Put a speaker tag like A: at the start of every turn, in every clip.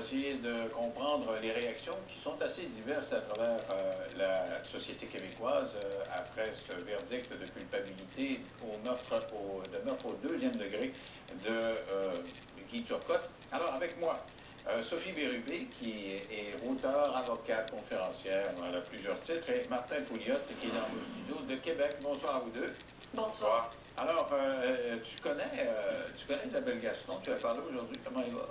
A: essayer de comprendre les réactions qui sont assez diverses à travers la société québécoise après ce verdict de culpabilité de meurtre au deuxième degré de Guy Turcotte. Alors, avec moi, Sophie Bérubé, qui est auteure, avocate, conférencière, elle a plusieurs titres, et Martin Pouliot, qui est dans nos studios de Québec. Bonsoir à vous deux.
B: Bonsoir.
A: Alors, tu connais Isabelle Gaston, tu as parlé aujourd'hui, comment elle va?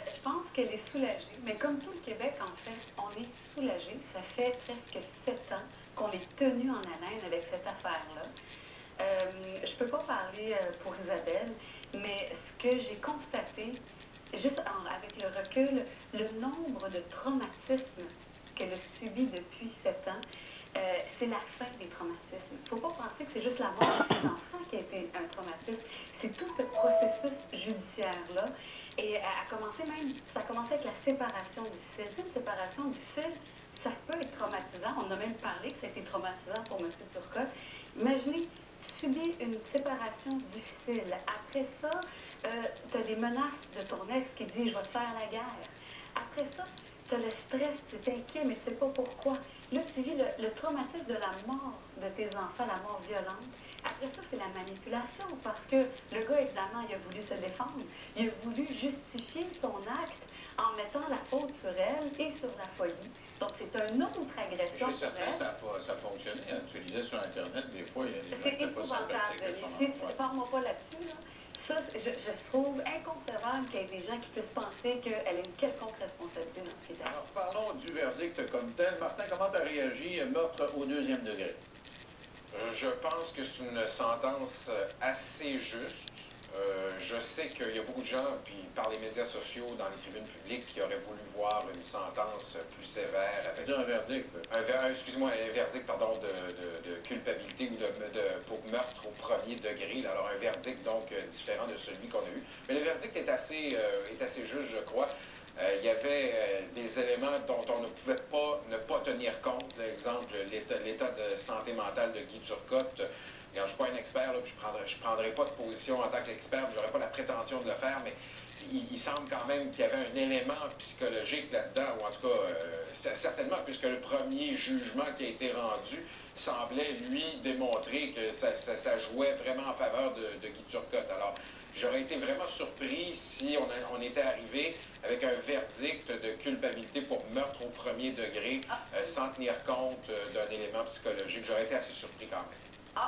B: Je pense qu'elle est soulagée, mais comme tout le Québec, en fait, on est soulagé. Ça fait presque 7 ans qu'on est tenu en haleine avec cette affaire-là. Je peux pas parler pour Isabelle, mais ce que j'ai constaté, juste avec le recul, le nombre de traumatismes qu'elle a subis depuis 7 ans, c'est la fin des traumatismes. Il ne faut pas penser que c'est juste la mort de ses enfants qui a été un traumatisme. C'est tout ce processus judiciaire-là. Et ça a commencé avec la séparation difficile. Tu sais, une séparation difficile, ça peut être traumatisant. On a même parlé que ça a été traumatisant pour M. Turcotte. Imaginez subir une séparation difficile. Après ça, tu as des menaces de ton ex qui dit « je vais te faire la guerre ». Après ça, tu as le stress, tu t'inquiètes, mais tu ne sais pas pourquoi. Là, tu vis le traumatisme de la mort de tes enfants, la mort violente. Après ça, c'est la manipulation, parce que le gars, évidemment, il a voulu se défendre. Il a voulu justifier son acte en mettant la faute sur elle et sur la folie. Donc, c'est une autre agression sur elle.
A: Ça a fonctionné, hein? Tu lisais sur Internet, des fois, il y a des gens qui n'étaient pas sympathiques à son endroit.
B: Parle-moi pas là-dessus, là. Ça, je trouve inconcevable qu'il y ait des gens qui puissent penser qu'elle a une quelconque responsabilité dans ce qui est arrivé.
A: Alors, parlons du verdict comme tel. Martin, comment tu as réagi? Meurtre au deuxième degré.
C: Je pense que c'est une sentence assez juste. Je sais qu'il y a beaucoup de gens, puis par les médias sociaux, dans les tribunes publiques, qui auraient voulu voir une sentence plus sévère. Avec
A: un verdict.
C: Excuse-moi, un verdict, pardon, de culpabilité ou pour meurtre au premier degré. Alors, un verdict, donc, différent de celui qu'on a eu. Mais le verdict est assez juste, je crois. Il y avait des éléments dont on ne pouvait pas ne pas tenir compte. Par exemple, l'état de santé mentale de Guy Turcotte. Je ne suis pas un expert, là, puis je ne prendrai pas de position en tant qu'expert, je n'aurais pas la prétention de le faire, mais il semble quand même qu'il y avait un élément psychologique là-dedans, ou en tout cas, certainement, puisque le premier jugement qui a été rendu semblait, lui, démontrer que ça jouait vraiment en faveur de Guy Turcotte. Alors, j'aurais été vraiment surpris si on était arrivé avec un verdict de culpabilité pour meurtre au premier degré, sans tenir compte d'un élément psychologique. J'aurais été assez surpris quand même.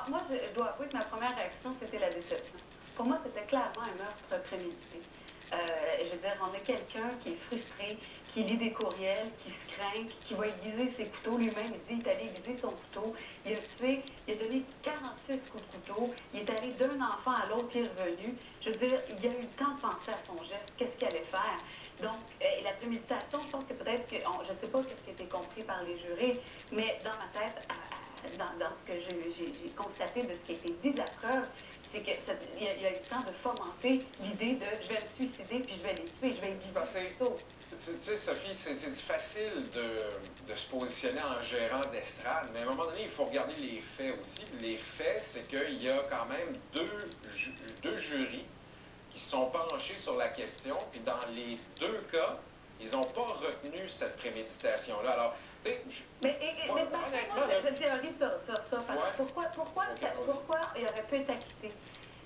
B: Moi, je dois avouer que ma première réaction, c'était la déception. Pour moi, c'était clairement un meurtre prémédité. Je veux dire, on a quelqu'un qui est frustré, qui lit des courriels, qui se craint, qui va aiguiser ses couteaux. Lui-même, il dit, il est allé aiguiser son couteau. Il a donné 46 coups de couteau. Il est allé d'un enfant à l'autre, il est revenu. Je veux dire, il a eu le temps de penser à son geste, qu'est-ce qu'il allait faire. Donc, la préméditation, je pense que peut-être que, je ne sais pas ce qui a été compris par les jurés, mais dans ma tête, dans ce que j'ai constaté de ce qui a été dit de la preuve, c'est qu'il y a eu le temps de fomenter l'idée de je vais me suicider puis je vais les tuer, je vais éviter tout.
C: Tu sais, Sophie, c'est facile de se positionner en gérant d'estrade, mais à un moment donné, il faut regarder les faits aussi. Les faits, c'est qu'il y a quand même deux jurys qui se sont penchés sur la question, puis dans les deux cas, ils n'ont pas retenu cette préméditation-là. Alors, tu sais,
B: honnêtement, je théorie sur ça. Pourquoi il aurait pu être acquitté?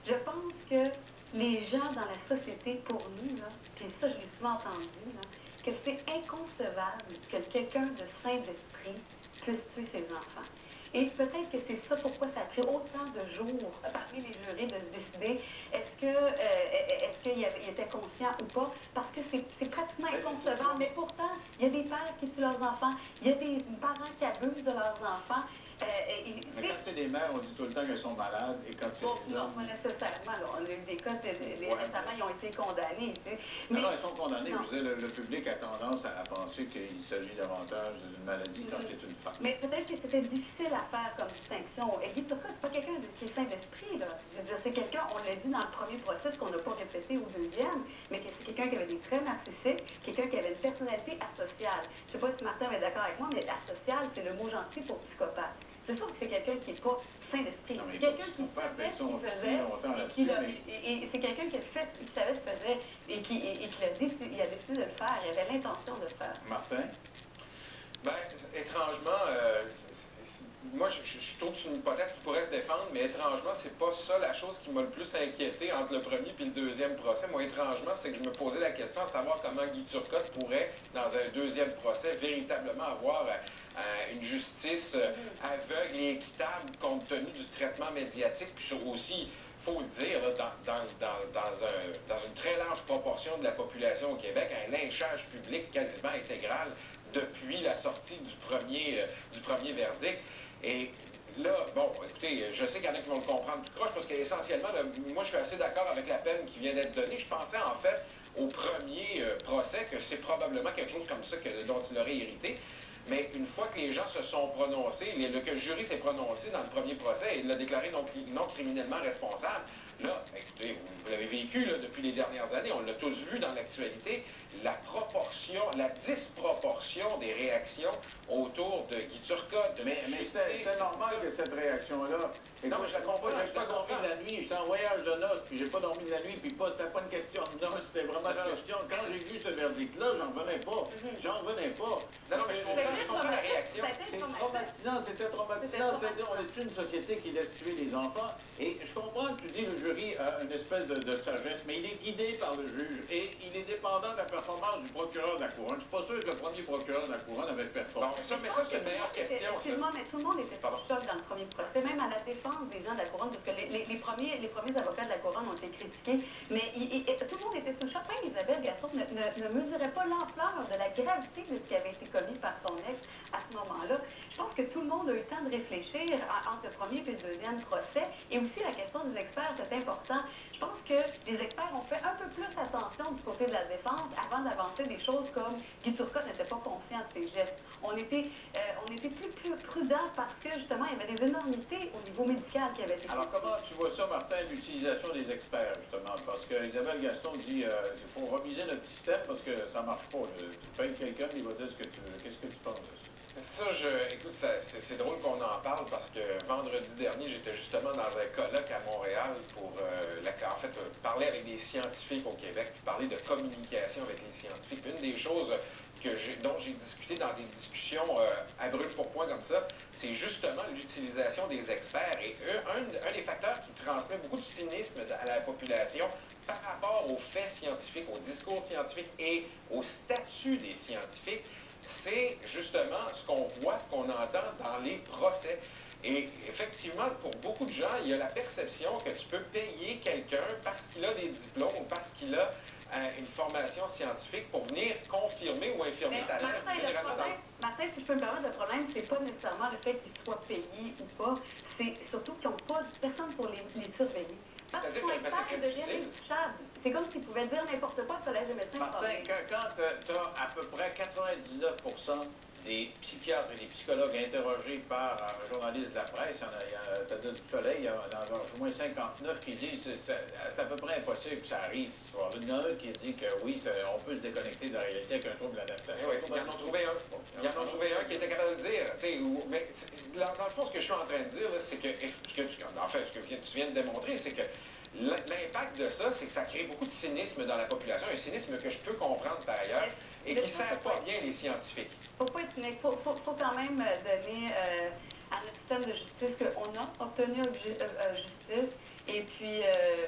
B: Je pense que les gens dans la société, pour nous, là, puis ça, je l'ai souvent entendu, là, que c'est inconcevable que quelqu'un de sain d'esprit puisse tuer ses enfants. Et peut-être que c'est ça pourquoi ça a pris autant de jours parmi les jurés de se décider est-ce qu'il était conscient ou pas, parce que c'est pratiquement inconcevable. Mais pourtant, il y a des pères qui tuent leurs enfants, il y a des parents qui abusent de leurs enfants.
A: Mais quand c'est des mères, on dit tout le temps qu'elles sont malades, et quand c'est des hommes...
B: Non, pas nécessairement. Là. On a eu des cas, récemment, ils ont été condamnés. Tu sais. Mais,
A: non, ils sont condamnés. Je veux dire, le public a tendance à penser qu'il s'agit davantage d'une maladie quand c'est une femme.
B: Mais peut-être que c'était difficile à faire comme distinction. Et Guy Turcotte, c'est pas quelqu'un qui est sain d'esprit, là. Je veux dire, c'est quelqu'un, on l'a dit dans le premier procès, qu'on n'a pas répété au deuxième, mais que c'est quelqu'un qui avait des traits narcissiques, quelqu'un qui avait une personnalité asociale. Je sais pas si Martin est d'accord avec moi, mais asocial, c'est le mot gentil pour psychopathe. C'est sûr que c'est quelqu'un qui n'est pas sain d'esprit.
A: Non, mais
B: Quelqu'un qui
A: faut pas
B: savait
A: appeler
B: ce qu'il
A: ça
B: faisait,
A: longtemps
B: et, qui
A: là-dessus,
B: et c'est quelqu'un qui savait ce qu'il faisait, et qui il a décidé de le faire, il avait l'intention de le faire.
A: Martin?
C: Ben, étrangement, moi, je trouve que c'est une hypothèse qui pourrait se défendre, mais étrangement, c'est pas ça la chose qui m'a le plus inquiété entre le premier et le deuxième procès. Moi, étrangement, c'est que je me posais la question à savoir comment Guy Turcotte pourrait, dans un deuxième procès, véritablement avoir une justice aveugle et équitable compte tenu du traitement médiatique, puis aussi, il faut le dire, là, dans une très large proportion de la population au Québec, un lynchage public quasiment intégral depuis la sortie du premier verdict. Et là, bon, écoutez, je sais qu'il y en a qui vont le comprendre tout croche, parce qu'essentiellement, moi, je suis assez d'accord avec la peine qui vient d'être donnée. Je pensais, en fait, au premier procès, que c'est probablement quelque chose comme ça dont il aurait hérité. Mais une fois que les gens se sont prononcés, que le jury s'est prononcé dans le premier procès et l'a déclaré non criminellement responsable, là, écoutez, vous l'avez vécu là, depuis les dernières années, on l'a tous vu dans l'actualité, la disproportion des réactions autour de Guy Turcotte, de
A: Mais c'est normal que cette réaction-là...
C: Non, mais je la comprends.
A: Moi, j'ai pas dormi de la nuit, j'étais en voyage de noces, puis j'ai pas dormi de la nuit, puis c'était pas une question de noces, c'était vraiment une question. Quand j'ai vu ce verdict-là, j'en revenais pas. J'en revenais pas.
C: Non, mais je comprends la réaction.
A: C'est traumatisant, c'était traumatisant. C'est-à-dire, on est une société qui laisse tuer les enfants. Et je comprends que tu dis le jury a une espèce de sagesse, mais il est guidé par le juge. Et il est dépendant de la performance du procureur de la Couronne. Je suis pas sûr que le premier procureur de la Couronne avait performé.
C: Bon, mais ça, c'est une meilleure question.
B: Excuse-moi, mais tout le monde était sous choc dans le premier procès, même à la défense des gens de la Couronne, parce que les premiers avocats de la Couronne ont été critiqués, mais tout le monde était sous choc. Même Isabelle Gaston ne mesurait pas l'ampleur de la gravité de ce qui avait été commis par son ex à ce moment-là. Je pense que tout le monde a eu le temps de réfléchir entre le premier et le deuxième procès, et aussi la question des experts, c'est important. Je pense que les experts ont fait un peu plus attention du côté de la défense avant d'avancer des choses comme Guy Turcotte n'était pas conscient de ses gestes. On était plus prudents parce que, justement, il y avait des énormités au niveau médical qui avaient été
A: Alors, comment tu vois ça, Martin, l'utilisation des experts, justement? Parce que Isabelle Gaston dit il faut reviser notre système parce que ça marche pas. Tu payes quelqu'un, il va dire ce que tu veux. Qu'est-ce que tu penses de ça?
C: Ça, écoute, c'est drôle qu'on en parle parce que vendredi dernier, j'étais justement dans un colloque à Montréal pour, parler avec des scientifiques au Québec, puis parler de communication avec les scientifiques. Puis une des choses dont j'ai discuté dans des discussions à brûle pour point comme ça, c'est justement l'utilisation des experts. Et un des facteurs qui transmet beaucoup de cynisme à la population par rapport aux faits scientifiques, au discours scientifique et au statut des scientifiques, c'est justement ce qu'on voit, ce qu'on entend dans les procès. Et effectivement, pour beaucoup de gens, il y a la perception que tu peux payer quelqu'un parce qu'il a des diplômes ou parce qu'il a une formation scientifique pour venir confirmer ou infirmer ta thèse.
B: Martin, si je peux me permettre, le problème, c'est pas nécessairement le fait qu'ils soient payés ou pas, c'est surtout qu'ils n'ont pas personne pour les surveiller. Parce qu'ils sont experts, ils deviennent intouchables. C'est comme s'ils pouvaient dire n'importe quoi, le collège des médecins.
A: Martin, quand tu as à peu près 99% des psychiatres et des psychologues interrogés par un journaliste de la presse, c'est-à-dire du Soleil, il y en a au moins 59 qui disent que c'est à peu près impossible que ça arrive. Il y en a un qui dit que oui, on peut se déconnecter de la réalité avec un trouble d'adaptation.
C: Oui, ils en ont trouvé un qui était capable de le dire. Mais dans le fond, ce que je suis en train de dire, c'est que, ce que tu viens de démontrer, c'est que l'impact de ça, c'est que ça crée beaucoup de cynisme dans la population, un cynisme que je peux comprendre par ailleurs, et qui ne sert pas bien les scientifiques.
B: Faut pas être cynique. Faut quand même donner à notre système de justice qu'on a obtenu justice. Et puis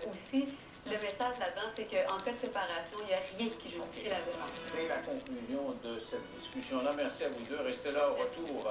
B: aussi, le message là-dedans, c'est qu'en cas de séparation, il n'y a rien qui justifie la défense.
A: C'est la conclusion de cette discussion-là. Merci à vous deux. Restez là au retour.